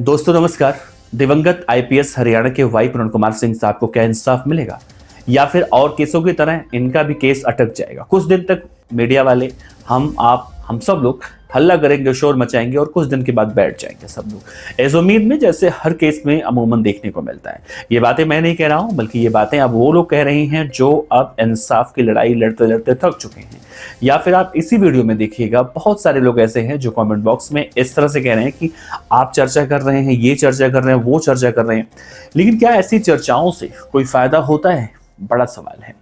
दोस्तों नमस्कार। दिवंगत आईपीएस हरियाणा के वाई पूर्ण कुमार सिंह साहब को क्या इंसाफ मिलेगा या फिर और केसों की तरह इनका भी केस अटक जाएगा? कुछ दिन तक मीडिया वाले, हम सब लोग हल्ला करेंगे, शोर मचाएंगे और कुछ दिन के बाद बैठ जाएंगे सब लोग इस उम्मीद में, जैसे हर केस में अमूमन देखने को मिलता है। ये बातें मैं नहीं कह रहा हूं, बल्कि ये बातें अब वो लोग कह रहे हैं जो अब इंसाफ की लड़ाई लड़ते लड़ते थक चुके हैं। या फिर आप इसी वीडियो में देखिएगा, बहुत सारे लोग ऐसे हैं जो कमेंट बॉक्स में इस तरह से कह रहे हैं कि आप चर्चा कर रहे हैं, ये चर्चा कर रहे हैं, वो चर्चा कर रहे हैं, लेकिन क्या ऐसी चर्चाओं से कोई फायदा होता है? बड़ा सवाल है।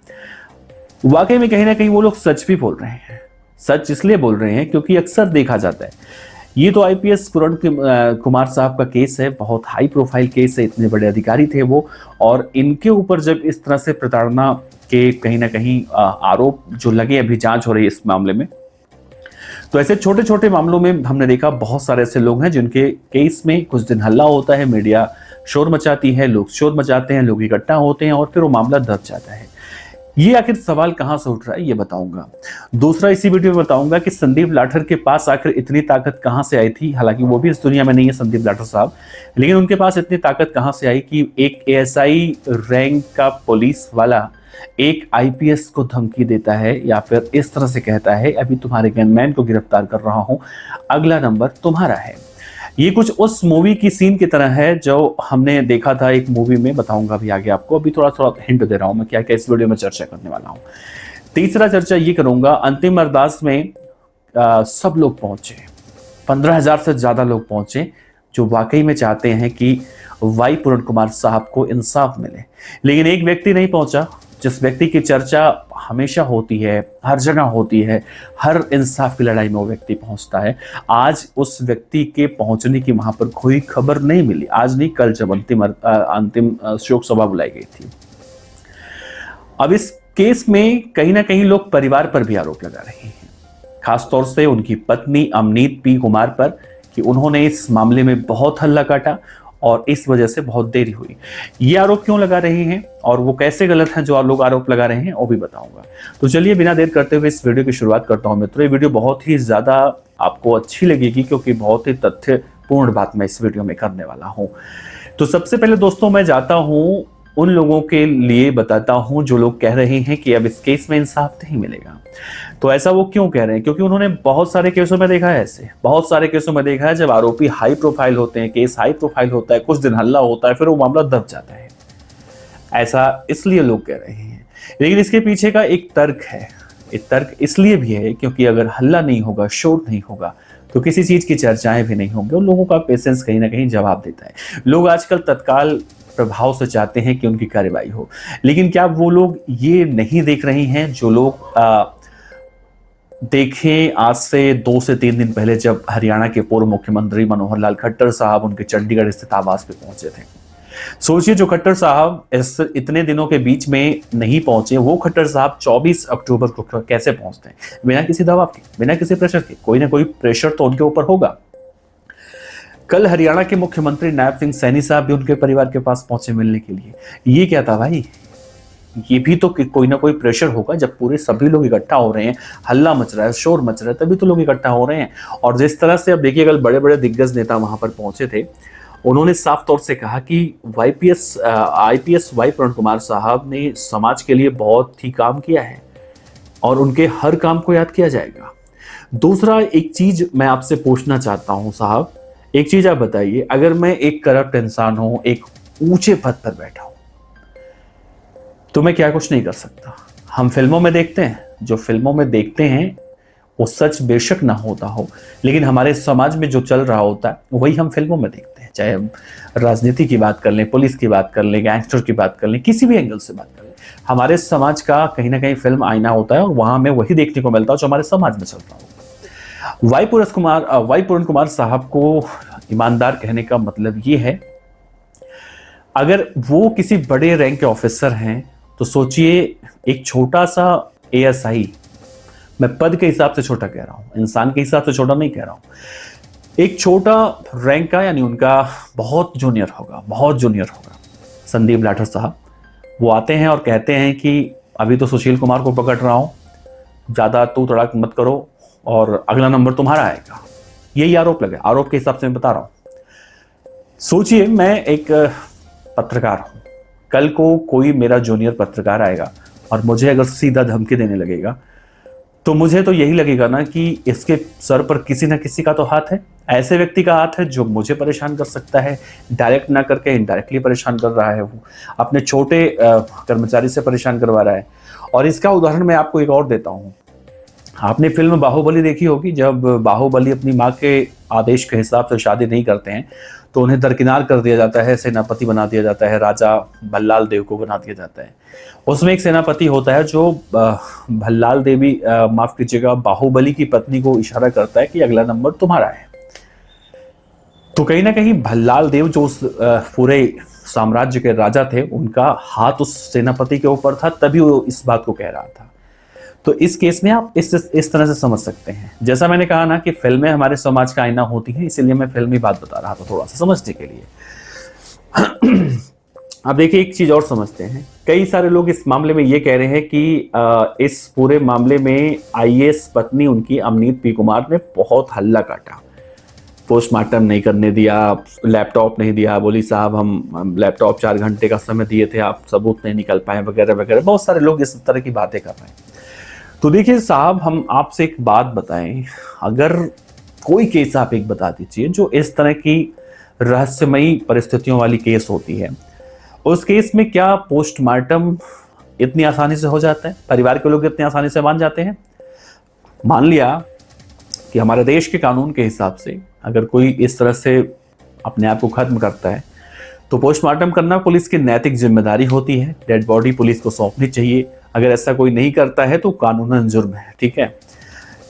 वाकई में कहीं ना कहीं वो लोग सच भी बोल रहे हैं। सच इसलिए बोल रहे हैं क्योंकि अक्सर देखा जाता है, ये तो आईपीएस पूर्ण कुमार साहब का केस है, बहुत हाई प्रोफाइल केस है, इतने बड़े अधिकारी थे वो, और इनके ऊपर जब इस तरह से प्रताड़ना के कहीं ना कहीं आरोप जो लगे, अभी जांच हो रही है इस मामले में, तो ऐसे छोटे छोटे मामलों में हमने देखा बहुत सारे ऐसे लोग हैं जिनके केस में कुछ दिन हल्ला होता है, मीडिया शोर मचाती है, लोग शोर मचाते हैं, लोग इकट्ठा होते हैं और फिर वो मामला दब जाता है। ये आखिर सवाल कहां से उठ रहा है ये बताऊंगा। दूसरा, इसी वीडियो में बताऊंगा कि संदीप लाठर के पास आखिर इतनी ताकत कहां से आई थी। हालांकि वो भी इस दुनिया में नहीं है संदीप लाठर साहब, लेकिन उनके पास इतनी ताकत कहां से आई कि एक एएसआई रैंक का पुलिस वाला एक आईपीएस को धमकी देता है या फिर इस तरह से कहता है, अभी तुम्हारे गनमैन को गिरफ्तार कर रहा हूं, अगला नंबर तुम्हारा है। ये कुछ उस मूवी की सीन की तरह है जो हमने देखा था एक मूवी में, बताऊंगा भी आगे आपको। अभी थोड़ा थोड़ा हिंट दे रहा हूं मैं क्या क्या इस वीडियो में चर्चा करने वाला हूं। तीसरा चर्चा ये करूंगा, अंतिम अरदास में सब लोग पहुंचे, 15,000 से ज्यादा लोग पहुंचे जो वाकई में चाहते हैं कि वाई पूर्ण कुमार साहब को इंसाफ मिले, लेकिन एक व्यक्ति नहीं पहुंचा जिस व्यक्ति की चर्चा हमेशा होती है, हर जगह होती है, हर इंसाफ की लड़ाई में वो व्यक्ति पहुंचता है। आज उस व्यक्ति के पहुंचने की वहां पर कोई खबर नहीं मिली। आज नहीं, कल जब अंतिम शोक सभा बुलाई गई थी। अब इस केस में कहीं ना कहीं लोग परिवार पर भी आरोप लगा रहे हैं, खासतौर से उनकी पत्नी अमनीत पी कुमार पर, कि उन्होंने इस मामले में बहुत हल्ला काटा और इस वजह से बहुत देरी हुई। ये आरोप क्यों लगा रहे हैं और वो कैसे गलत हैं जो लोग आरोप लगा रहे हैं, वो भी बताऊंगा। तो चलिए बिना देर करते हुए इस वीडियो की शुरुआत करता हूं मित्रों। ये वीडियो बहुत ही ज्यादा आपको अच्छी लगेगी क्योंकि बहुत ही तथ्यपूर्ण बात मैं इस वीडियो में करने वाला हूं। तो सबसे पहले दोस्तों मैं जाता हूं उन लोगों के लिए, बताता हूं जो लोग कह रहे हैं कि अब इस केस में इंसाफ नहीं मिलेगा। तो ऐसा वो क्यों कह रहे हैं? क्योंकि उन्होंने बहुत सारे केसों में देखा है, ऐसे बहुत सारे केसों में देखा है जब आरोपी हाई प्रोफाइल होते हैं, केस हाई प्रोफाइल होता है, कुछ दिन हल्ला होता है, फिर वो मामला दब जाता है। ऐसा इसलिए लोग कह रहे हैं, लेकिन इसके पीछे का एक तर्क है। एक तर्क इसलिए भी है क्योंकि अगर हल्ला नहीं होगा, शोर नहीं होगा, तो किसी चीज की चर्चाएं भी नहीं होंगी और लोगों का पेशेंस कहीं ना कहीं जवाब देता है। लोग आजकल तत्काल प्रभाव से चाहते हैं कि उनकी कार्रवाई हो, लेकिन क्या वो लोग ये नहीं देख रहे हैं जो लोग देखें आज से 2 से 3 दिन पहले जब हरियाणा के पूर्व मुख्यमंत्री मनोहर लाल खट्टर साहब उनके चंडीगढ़ स्थित आवास पे पहुंचे थे। सोचिए, जो खट्टर साहब इस इतने दिनों के बीच में नहीं पहुंचे, वो खट्टर साहब 24 अक्टूबर को कैसे पहुंचते हैं? बिना किसी दबाव के, बिना किसी प्रेशर के। कोई ना कोई प्रेशर तो उनके ऊपर होगा। कल हरियाणा के मुख्यमंत्री नायब सिंह सैनी साहब भी उनके परिवार के पास पहुंचे मिलने के लिए। ये क्या था भाई? ये भी तो कोई ना कोई प्रेशर होगा। जब पूरे सभी लोग इकट्ठा हो रहे हैं, हल्ला मच रहा है, शोर मच रहा है, तभी तो लोग इकट्ठा हो रहे हैं। और जिस तरह से अब देखिए, कल बड़े बड़े दिग्गज नेता वहां पर पहुंचे थे, उन्होंने साफ तौर से कहा कि आईपीएस वाई पूर्ण कुमार साहब ने समाज के लिए बहुत ही काम किया है और उनके हर काम को याद किया जाएगा। दूसरा, एक चीज मैं आपसे पूछना चाहता हूं साहब, एक चीज आप बताइए, अगर मैं एक करप्ट इंसान हूं, एक ऊंचे पद पर बैठा हूं, तो मैं क्या कुछ नहीं कर सकता? हम फिल्मों में देखते हैं, जो फिल्मों में देखते हैं वो सच बेशक ना होता हो, लेकिन हमारे समाज में जो चल रहा होता है वही हम फिल्मों में देखते हैं। चाहे हम राजनीति की बात कर लें, पुलिस की बात कर लें, गैंगस्टर की बात कर लें, किसी भी एंगल से बात कर लें, हमारे समाज का कहीं ना कहीं फिल्म आईना होता है और वहां हमें वही देखने को मिलता है जो हमारे समाज में चल रहा होता है। वाई पूर्ण कुमार साहब को ईमानदार कहने का मतलब ये है, अगर वो किसी बड़े रैंक के ऑफिसर हैं तो सोचिए, एक छोटा सा एएसआई, मैं पद के हिसाब से छोटा कह रहा हूं, इंसान के हिसाब से छोटा नहीं कह रहा हूं, एक छोटा रैंक का, यानी उनका बहुत जूनियर होगा, बहुत जूनियर होगा, संदीप लाठर साहब, वो आते हैं और कहते हैं कि अभी तो सुशील कुमार को पकड़ रहा हूं, ज्यादा तू तड़ाक मत करो और अगला नंबर तुम्हारा आएगा। यही आरोप लगे, आरोप के हिसाब से मैं बता रहा हूं। सोचिए, मैं एक पत्रकार हूं, कल को कोई मेरा जूनियर पत्रकार आएगा और मुझे अगर सीधा धमकी देने लगेगा, तो मुझे तो यही लगेगा ना कि इसके सर पर किसी ना किसी का तो हाथ है। ऐसे व्यक्ति का हाथ है जो मुझे परेशान कर सकता है, डायरेक्ट ना करके इनडायरेक्टली परेशान कर रहा है, वो अपने छोटे कर्मचारी से परेशान करवा रहा है। और इसका उदाहरण मैं आपको एक और देता हूँ। आपने फिल्म बाहुबली देखी होगी। जब बाहुबली अपनी माँ के आदेश के हिसाब से शादी नहीं करते हैं तो उन्हें दरकिनार कर दिया जाता है, सेनापति बना दिया जाता है, राजा भल्लाल देव को बना दिया जाता है। उसमें एक सेनापति होता है जो भल्लाल देवी, माफ कीजिएगा, बाहुबली की पत्नी को इशारा करता है कि अगला नंबर तुम्हारा है। तो कहीं ना कहीं भल्लाल देव जो उस पूरे साम्राज्य के राजा थे, उनका हाथ उस सेनापति के ऊपर था, तभी वो इस बात को कह रहा था। तो इस केस में आप इस तरह से समझ सकते हैं। जैसा मैंने कहा ना कि फिल्में हमारे समाज का आईना होती हैं, इसीलिए मैं फिल्मी बात बता रहा था थोड़ा सा समझने के लिए। अब देखिए, एक चीज और समझते हैं। कई सारे लोग इस मामले में ये कह रहे हैं कि इस पूरे मामले में आईएएस पत्नी उनकी अमनीत पी कुमार ने बहुत हल्ला काटा, पोस्टमार्टम नहीं करने दिया, लैपटॉप नहीं दिया, बोली साहब हम लैपटॉप 4 घंटे का समय दिए थे, आप सबूत नहीं निकल पाए, वगैरह वगैरह। बहुत सारे लोग इस तरह की बातें कर रहे हैं। तो देखिए साहब, हम आपसे एक बात बताएं, अगर कोई केस आप एक बता दीजिए जो इस तरह की रहस्यमयी परिस्थितियों वाली केस होती है, उस केस में क्या पोस्टमार्टम इतनी आसानी से हो जाता है? परिवार के लोग इतनी आसानी से मान जाते हैं? मान लिया कि हमारे देश के कानून के हिसाब से अगर कोई इस तरह से अपने आप को खत्म करता है तो पोस्टमार्टम करना पुलिस की नैतिक जिम्मेदारी होती है। डेड बॉडी पुलिस को सौंपनी चाहिए। अगर ऐसा कोई नहीं करता है तो कानूनन जुर्म है, ठीक है।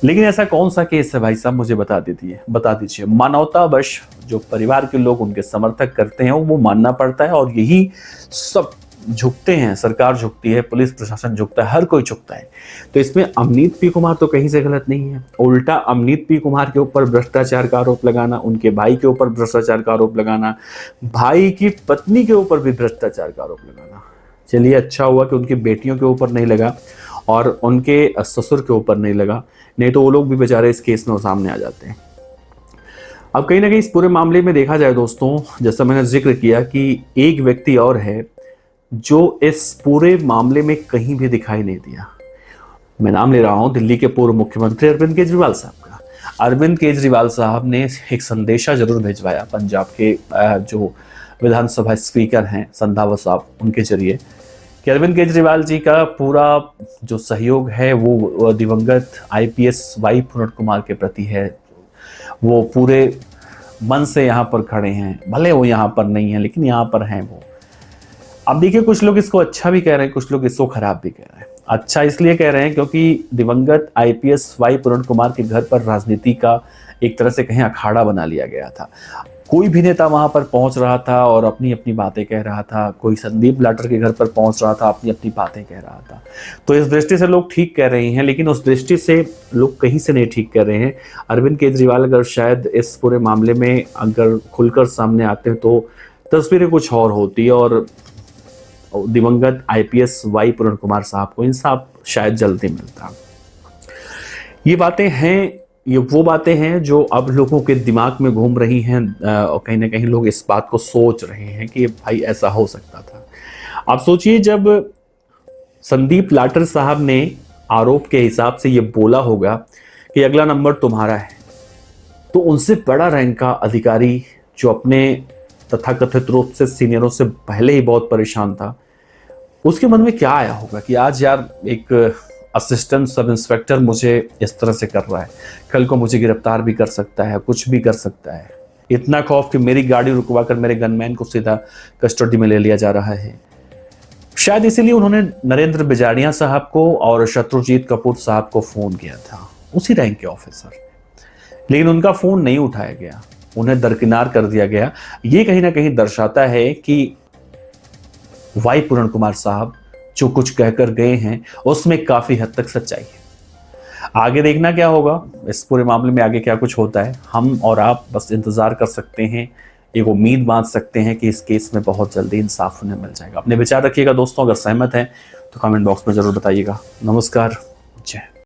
लेकिन ऐसा कौन सा केस है भाई साहब, मुझे बता दीजिए। मानवतावश जो परिवार के लोग उनके समर्थक करते हैं वो मानना पड़ता है, और यही सब झुकते हैं। सरकार झुकती है, पुलिस प्रशासन झुकता है, हर कोई झुकता है। तो इसमें अमनीत पी कुमार तो कहीं से गलत नहीं है। उल्टा अमनीत पी कुमार के ऊपर भ्रष्टाचार का आरोप लगाना, उनके भाई के ऊपर भ्रष्टाचार का आरोप लगाना, भाई की पत्नी के ऊपर भी भ्रष्टाचार का आरोप लगाना। चलिए, अच्छा हुआ कि उनकी बेटियों के ऊपर नहीं लगा और उनके ससुर के ऊपर नहीं लगा, नहीं तो वो लोग भी बेचारे इस केस में सामने आ जाते हैं। अब कहीं ना कहीं इस पूरे मामले में देखा जाए दोस्तों, जैसा मैंने जिक्र किया कि एक व्यक्ति और है जो इस पूरे मामले में कहीं भी दिखाई नहीं दिया। मैं नाम ले रहा हूं दिल्ली के पूर्व मुख्यमंत्री अरविंद केजरीवाल साहब का। अरविंद केजरीवाल साहब ने एक संदेशा जरूर भिजवाया पंजाब के जो विधानसभा स्पीकर हैं संधावा साहब, उनके जरिए, कि अरविंद केजरीवाल जी का पूरा जो सहयोग है वो दिवंगत आईपीएस वाई पुनट कुमार के प्रति है। वो पूरे मन से यहाँ पर खड़े हैं, भले वो यहाँ पर नहीं है लेकिन यहाँ पर हैं वो। अब देखिए, कुछ लोग इसको अच्छा भी कह रहे हैं, कुछ लोग इसको खराब भी कह रहे हैं। अच्छा इसलिए कह रहे हैं क्योंकि दिवंगत आईपीएस वाई पुनट कुमार के घर पर राजनीति का एक तरह से कहीं अखाड़ा बना लिया गया था। कोई भी नेता वहां पर पहुंच रहा था और अपनी अपनी बातें कह रहा था, कोई संदीप लाटर के घर पर पहुंच रहा था, अपनी अपनी बातें कह रहा था। तो इस दृष्टि से लोग ठीक कह रहे हैं, लेकिन उस दृष्टि से लोग कहीं से नहीं ठीक कह रहे हैं। अरविंद केजरीवाल अगर शायद इस पूरे मामले में अगर खुलकर सामने आते हैं तो तस्वीरें कुछ और होती, और दिवंगत आईपीएस वाई पुनट कुमार साहब को इंसाफ शायद जल्दी मिलता। ये बातें हैं, ये वो बातें हैं जो अब लोगों के दिमाग में घूम रही हैं, और कहीं ना कहीं लोग इस बात को सोच रहे हैं कि भाई ऐसा हो सकता था। आप सोचिए, जब संदीप लाटर साहब ने आरोप के हिसाब से ये बोला होगा कि अगला नंबर तुम्हारा है, तो उनसे बड़ा रैंक का अधिकारी जो अपने तथाकथित रूप से सीनियरों से पहले ही बहुत परेशान था, उसके मन में क्या आया होगा कि आज यार एक असिस्टेंट सब इंस्पेक्टर मुझे इस तरह से कर रहा है, कल को मुझे गिरफ्तार भी कर सकता है, कुछ भी कर सकता है। इतना खौफ कि मेरी गाड़ी रुकवा कर मेरे गनमैन को सीधा कस्टडी में ले लिया जा रहा है। शायद इसीलिए उन्होंने नरेंद्र बिजाड़िया साहब को और शत्रुजीत कपूर साहब को फोन किया था, उसी रैंक के ऑफिसर, लेकिन उनका फोन नहीं उठाया गया, उन्हें दरकिनार कर दिया गया। ये कहीं ना कहीं दर्शाता है कि वाई पुनट कुमार साहब जो कुछ कहकर गए हैं उसमें काफी हद तक सच्चाई है। आगे देखना क्या होगा इस पूरे मामले में, आगे क्या कुछ होता है, हम और आप बस इंतजार कर सकते हैं, एक उम्मीद बांध सकते हैं कि इस केस में बहुत जल्दी इंसाफ उन्हें मिल जाएगा। अपने विचार रखिएगा दोस्तों, अगर सहमत हैं तो कमेंट बॉक्स में जरूर बताइएगा। नमस्कार, जय।